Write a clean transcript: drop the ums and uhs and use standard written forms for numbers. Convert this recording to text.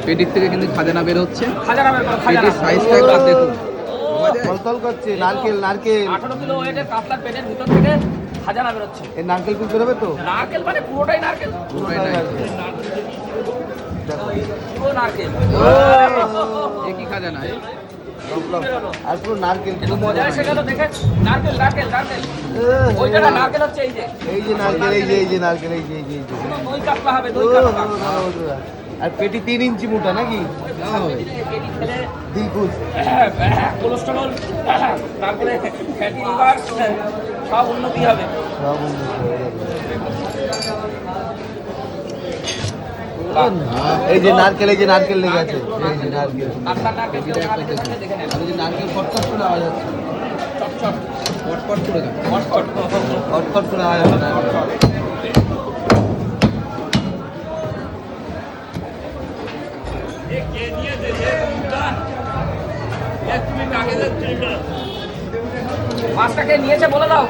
পেটির থেকে কিন্তু খাজানা বের হচ্ছে। খাজানা বের করো, খাজানা। পেটির সাইজটা একবার দেখুন। তলতল করছে নারকেল নারকেল 18 কিলো ওয়েটের কাতলার পেটের ভিতর থেকে খাজানা বেরোচ্ছে। এই নারকেল কুল বেরোবে তো? নারকেল মানে পুরোটাই নারকেল। পুরোটাই নারকেল। পুরো নারকেল। এ কি খাজানা? আর পুরো নারকেল একটু মজা এসে গেল দেখে। নারকেল নারকেল নারকেল। ওই জায়গা নারকেল হচ্ছে এই যে। এই যে নারকেল এই যে নারকেল এই যে পুরো দই কাতলা হবে, দই কাতলা। আর পেটি 3 ইঞ্চি মোটা নাকি? পেটি খেলে দিলখুশ কোলেস্টেরল, তারপরে ফ্যাটি লিভার সব উন্নতি হবে। সব উন্নতি হয়ে যাবে। এই যে নারকেল এই যে নারকেল লেগে আছে এই যে নারকেল কাতলা নারকেল কেউ না দেখে থাকলে দেখে নেন। আর এই যে নারকেল ফটফট করে আওয়াজ হচ্ছে চটচট ফটফট করে খান। ফটফট। ফটফট করে আওয়াজ হচ্ছে নারকেল। মাছটাকে নিয়েছে বলে দাও।